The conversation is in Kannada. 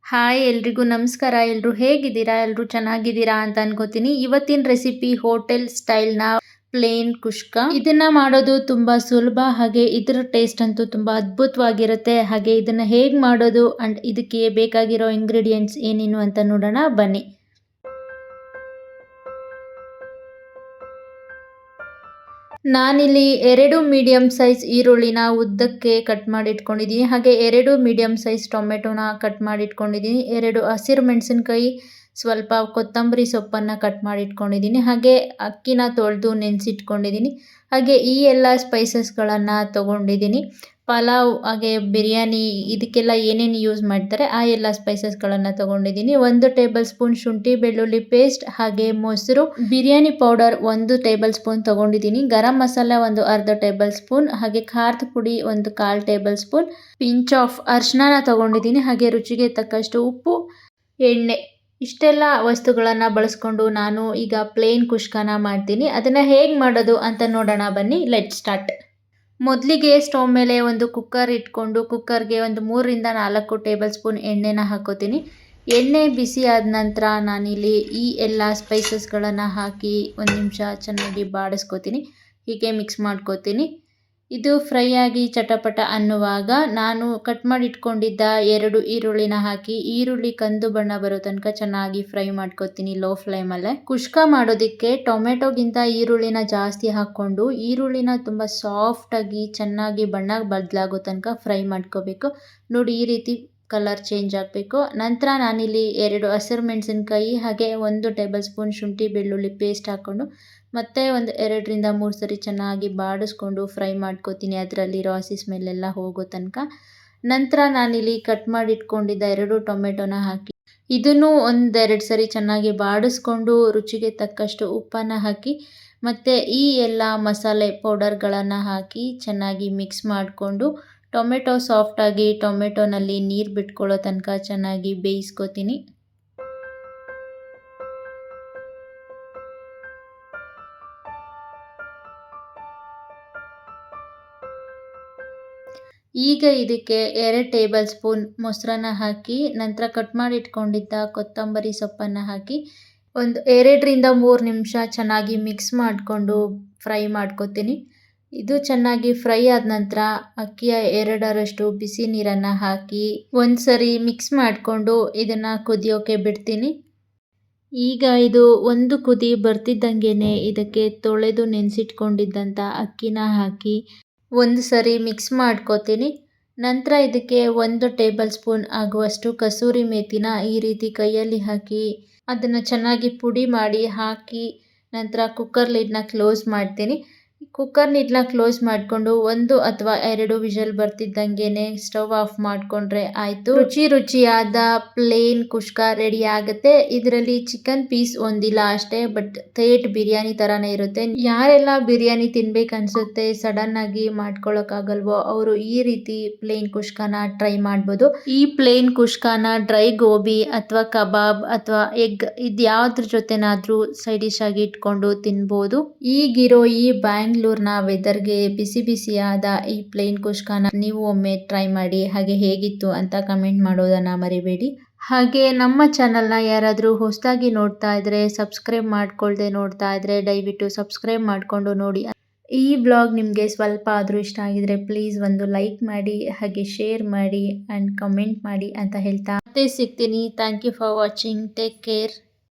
ಹಾಯ್ ಎಲ್ರಿಗೂ ನಮಸ್ಕಾರ. ಎಲ್ಲರೂ ಹೇಗಿದ್ದೀರಾ? ಎಲ್ಲರೂ ಚೆನ್ನಾಗಿದ್ದೀರಾ ಅಂತ ಅನ್ಕೋತೀನಿ. ಇವತ್ತಿನ ರೆಸಿಪಿ ಹೋಟೆಲ್ ಸ್ಟೈಲ್ನ ಪ್ಲೇನ್ ಕುಷ್ಕ. ಇದನ್ನ ಮಾಡೋದು ತುಂಬಾ ಸುಲಭ, ಹಾಗೆ ಇದರ ಟೇಸ್ಟ್ ಅಂತೂ ತುಂಬಾ ಅದ್ಭುತವಾಗಿರುತ್ತೆ. ಹಾಗೆ ಇದನ್ನ ಹೇಗೆ ಮಾಡೋದು ಅಂಡ್ ಇದಕ್ಕೆ ಬೇಕಾಗಿರೋ ಇಂಗ್ರೀಡಿಯೆಂಟ್ಸ್ ಏನೇನು ಅಂತ ನೋಡೋಣ ಬನ್ನಿ. ನಾನಿಲ್ಲಿ 2 ಮೀಡಿಯಂ ಸೈಜ್ ಈರುಳ್ಳಿನ ಉದ್ದಕ್ಕೆ ಕಟ್ ಮಾಡಿ ಇಟ್ಕೊಂಡಿದ್ದೀನಿ. ಹಾಗೆ 2 ಮೀಡಿಯಂ ಸೈಜ್ ಟೊಮೆಟೊನ ಕಟ್ ಮಾಡಿ ಇಟ್ಕೊಂಡಿದ್ದೀನಿ. 2 ಹಸಿರು ಮೆಣಸಿನ್ಕಾಯಿ, ಸ್ವಲ್ಪ ಕೊತ್ತಂಬರಿ ಸೊಪ್ಪನ್ನು ಕಟ್ ಮಾಡಿ ಇಟ್ಕೊಂಡಿದ್ದೀನಿ. ಹಾಗೆ ಅಕ್ಕಿನ ತೊಳೆದು ನೆನೆಸಿಟ್ಕೊಂಡಿದ್ದೀನಿ. ಹಾಗೆ ಈ ಎಲ್ಲ ಸ್ಪೈಸಸ್ಗಳನ್ನು ತೊಗೊಂಡಿದ್ದೀನಿ. ಪಲಾವ್ ಹಾಗೆ ಬಿರಿಯಾನಿ ಇದಕ್ಕೆಲ್ಲ ಏನೇನು ಯೂಸ್ ಮಾಡ್ತಾರೆ ಆ ಎಲ್ಲ ಸ್ಪೈಸಸ್ಗಳನ್ನು ತೊಗೊಂಡಿದ್ದೀನಿ. 1 ಟೇಬಲ್ ಸ್ಪೂನ್ ಶುಂಠಿ ಬೆಳ್ಳುಳ್ಳಿ ಪೇಸ್ಟ್, ಹಾಗೆ ಮೊಸರು, ಬಿರಿಯಾನಿ ಪೌಡರ್ 1 ಟೇಬಲ್ ಸ್ಪೂನ್ ತೊಗೊಂಡಿದ್ದೀನಿ, ಗರಂ ಮಸಾಲ 1 ಅರ್ಧ ಟೇಬಲ್ ಸ್ಪೂನ್, ಹಾಗೆ ಖಾರದ ಪುಡಿ 1 ಕಾಲು ಟೇಬಲ್ ಸ್ಪೂನ್, ಪಿಂಚ್ ಆಫ್ ಅರಿಶಿನ ತೊಗೊಂಡಿದ್ದೀನಿ. ಹಾಗೆ ರುಚಿಗೆ ತಕ್ಕಷ್ಟು ಉಪ್ಪು, ಎಣ್ಣೆ, ಇಷ್ಟೆಲ್ಲ ವಸ್ತುಗಳನ್ನು ಬಳಸ್ಕೊಂಡು ನಾನು ಈಗ ಪ್ಲೇನ್ ಕುಷ್ಕನ ಮಾಡ್ತೀನಿ. ಅದನ್ನು ಹೇಗೆ ಮಾಡೋದು ಅಂತ ನೋಡೋಣ ಬನ್ನಿ. Let start. ಮೊದಲಿಗೆ ಸ್ಟವ್ ಮೇಲೆ ಒಂದು ಕುಕ್ಕರ್ ಇಟ್ಕೊಂಡು ಕುಕ್ಕರ್ಗೆ ಒಂದು 3ರಿಂದ 4 ಟೇಬಲ್ ಸ್ಪೂನ್ ಎಣ್ಣೆನ ಹಾಕೋತೀನಿ. ಎಣ್ಣೆ ಬಿಸಿ ಆದ ನಂತರ ನಾನಿಲ್ಲಿ ಈ ಎಲ್ಲ ಸ್ಪೈಸಸ್ಗಳನ್ನು ಹಾಕಿ 1 ನಿಮಿಷ ಚೆನ್ನಾಗಿ ಬಾಡಿಸ್ಕೋತೀನಿ. ಹೀಗೆ ಮಿಕ್ಸ್ ಮಾಡ್ಕೋತೀನಿ. ಇದು ಫ್ರೈ ಆಗಿ ಚಟಪಟ ಅನ್ನುವಾಗ ನಾನು ಕಟ್ ಮಾಡಿ ಇಟ್ಕೊಂಡಿದ್ದ 2 ಈರುಳ್ಳಿನ ಹಾಕಿ ಈರುಳ್ಳಿ ಕಂದು ಬಣ್ಣ ಬರೋ ತನಕ ಚೆನ್ನಾಗಿ ಫ್ರೈ ಮಾಡ್ಕೋತೀನಿ ಲೋ ಫ್ಲೇಮಲ್ಲೇ. ಕುಷ್ಕ ಮಾಡೋದಕ್ಕೆ ಟೊಮೆಟೊಗಿಂತ ಈರುಳ್ಳಿನ ಜಾಸ್ತಿ ಹಾಕ್ಕೊಂಡು ಈರುಳ್ಳಿನ ತುಂಬ ಸಾಫ್ಟಾಗಿ ಚೆನ್ನಾಗಿ ಬಣ್ಣ ಬದಲಾಗೋ ತನಕ ಫ್ರೈ ಮಾಡ್ಕೋಬೇಕು. ನೋಡಿ, ಈ ರೀತಿ ಕಲರ್ ಚೇಂಜ್ ಆಗಬೇಕು. ನಂತರ ನಾನಿಲ್ಲಿ 2 ಹಸಿರು ಮೆಣಸಿನ್ಕಾಯಿ ಹಾಗೆ 1 ಟೇಬಲ್ ಸ್ಪೂನ್ ಶುಂಠಿ ಬೆಳ್ಳುಳ್ಳಿ ಪೇಸ್ಟ್ ಹಾಕ್ಕೊಂಡು ಮತ್ತೆ ಒಂದು 2ರಿಂದ 3 ಸರಿ ಚೆನ್ನಾಗಿ ಬಾಡಿಸ್ಕೊಂಡು ಫ್ರೈ ಮಾಡ್ಕೋತೀನಿ, ಅದರಲ್ಲಿರೋ ಹಸಿ ಸ್ಮೆಲ್ಲೆಲ್ಲ ಹೋಗೋ ತನಕ. ನಂತರ ನಾನಿಲ್ಲಿ ಕಟ್ ಮಾಡಿ ಇಟ್ಕೊಂಡಿದ್ದ 2 ಟೊಮೆಟೊನ ಹಾಕಿ ಇದನ್ನು 1-2 ಸರಿ ಚೆನ್ನಾಗಿ ಬಾಡಿಸ್ಕೊಂಡು ರುಚಿಗೆ ತಕ್ಕಷ್ಟು ಉಪ್ಪನ್ನು ಹಾಕಿ ಮತ್ತು ಈ ಎಲ್ಲ ಮಸಾಲೆ ಪೌಡರ್ಗಳನ್ನು ಹಾಕಿ ಚೆನ್ನಾಗಿ ಮಿಕ್ಸ್ ಮಾಡಿಕೊಂಡು ಟೊಮೆಟೊ ಸಾಫ್ಟಾಗಿ ಟೊಮೆಟೊನಲ್ಲಿ ನೀರು ಬಿಟ್ಕೊಳ್ಳೋ ತನಕ ಚೆನ್ನಾಗಿ ಬೇಯಿಸ್ಕೋತೀನಿ. ಈಗ ಇದಕ್ಕೆ 2 ಟೇಬಲ್ ಸ್ಪೂನ್ ಮೊಸರನ್ನ ಹಾಕಿ ನಂತರ ಕಟ್ ಮಾಡಿ ಇಟ್ಕೊಂಡಿದ್ದ ಕೊತ್ತಂಬರಿ ಸೊಪ್ಪನ್ನು ಹಾಕಿ ಒಂದು 2ರಿಂದ 3 ನಿಮಿಷ ಚೆನ್ನಾಗಿ ಮಿಕ್ಸ್ ಮಾಡಿಕೊಂಡು ಫ್ರೈ ಮಾಡ್ಕೋತೀನಿ. ಇದು ಚೆನ್ನಾಗಿ ಫ್ರೈ ಆದ ನಂತರ ಅಕ್ಕಿಯ 2ರಷ್ಟು ಬಿಸಿ ನೀರನ್ನು ಹಾಕಿ ಒಂದು ಸರಿ ಮಿಕ್ಸ್ ಮಾಡಿಕೊಂಡು ಇದನ್ನು ಕುದಿಯೋಕೆ ಬಿಡ್ತೀನಿ. ಈಗ ಇದು ಒಂದು ಕುದಿ ಬರ್ತಿದ್ದಂಗೆ ಇದಕ್ಕೆ ತೊಳೆದು ನೆನೆಸಿಟ್ಕೊಂಡಿದ್ದಂಥ ಅಕ್ಕಿನ ಹಾಕಿ ಒಂದು ಸರಿ ಮಿಕ್ಸ್ ಮಾಡ್ಕೋತೀನಿ. ನಂತರ ಇದಕ್ಕೆ 1 ಟೇಬಲ್ ಸ್ಪೂನ್ ಆಗುವಷ್ಟು ಕಸೂರಿ ಮೇಥಿನ ಈ ರೀತಿ ಕೈಯಲ್ಲಿ ಹಾಕಿ ಅದನ್ನು ಚೆನ್ನಾಗಿ ಪುಡಿ ಮಾಡಿ ಹಾಕಿ ನಂತರ ಕುಕ್ಕರ್ ಲಿಡ್ನ ಕ್ಲೋಸ್ ಮಾಡ್ತೀನಿ. ಕುಕ್ಕರ್ ಲಿಡ್ನ ಕ್ಲೋಸ್ ಮಾಡಿಕೊಂಡು 1 ಅಥವಾ 2 ವಿಷಲ್ ಬರ್ತಿದ್ದಂಗೆ ಸ್ಟವ್ ಆಫ್ ಮಾಡಿಕೊಂಡ್ರೆ ಆಯಿತು. ರುಚಿಯಾದ ಪ್ಲೇನ್ ಕುಷ್ಕ ರೆಡಿ ಆಗುತ್ತೆ. ಇದರಲ್ಲಿ ಚಿಕನ್ ಪೀಸ್ ಒಂದಿಲ್ಲ ಅಷ್ಟೇ, ಬಟ್ ಥೇಟ್ ಬಿರಿಯಾನಿ ಥರನೇ ಇರುತ್ತೆ. ಯಾರೆಲ್ಲ ಬಿರಿಯಾನಿ ತಿನ್ಬೇಕು ಅನಿಸುತ್ತೆ ಸಡನ್ನಾಗಿ ಮಾಡ್ಕೊಳ್ಳೋಕ್ಕಾಗಲ್ವೋ ಅವರು ಈ ರೀತಿ ಪ್ಲೇನ್ ಕುಷ್ಕನ ಟ್ರೈ ಮಾಡ್ಬೋದು. ಈ ಪ್ಲೇನ್ ಕುಷ್ಕನ ಡ್ರೈ ಗೋಬಿ ಅಥವಾ ಕಬಾಬ್ ಅಥವಾ ಎಗ್ ಇದ್ಯಾವ್ದ್ರ ಜೊತೆನಾದರೂ ಸೈಡ್ ಡಿಶ್ ಆಗಿ ಇಟ್ಕೊಂಡು ತಿನ್ಬೋದು. ಈಗಿರೋ ಈ ಬ್ಯಾಂಗ್ಳೂರ್ನ ವೆದರ್ಗೆ ಬಿಸಿ ಬಿಸಿಯಾದ ಈ ಪ್ಲೇನ್ ಕುಷ್ಕನ ನೀವು ಒಮ್ಮೆ ಟ್ರೈ ಮಾಡಿ. ಹಾಗೆ ಹೇಗಿತ್ತು ಅಂತ ಕಮೆಂಟ್ ಮಾಡೋದನ್ನು ಮರಿಬೇಡಿ. ಹಾಗೆ ನಮ್ಮ ಚಾನಲ್ನ ಯಾರಾದರೂ ಹೊಸದಾಗಿ ನೋಡ್ತಾ ಇದ್ರೆ, ಸಬ್ಸ್ಕ್ರೈಬ್ ಮಾಡ್ಕೊಳ್ದೆ ನೋಡ್ತಾ ಇದ್ರೆ ದಯವಿಟ್ಟು ಸಬ್ಸ್ಕ್ರೈಬ್ ಮಾಡಿಕೊಂಡು ನೋಡಿ. ಈ ಬ್ಲಾಗ್ ನಿಮಗೆ ಸ್ವಲ್ಪ ಆದರೂ ಇಷ್ಟ ಆಗಿದ್ರೆ ಪ್ಲೀಸ್ ಒಂದು ಲೈಕ್ ಮಾಡಿ, ಹಾಗೆ ಶೇರ್ ಮಾಡಿ ಆ್ಯಂಡ್ ಕಮೆಂಟ್ ಮಾಡಿ ಅಂತ ಹೇಳ್ತಾ ಮತ್ತೆ ಸಿಗ್ತೀನಿ. Thank you for watching. Take care.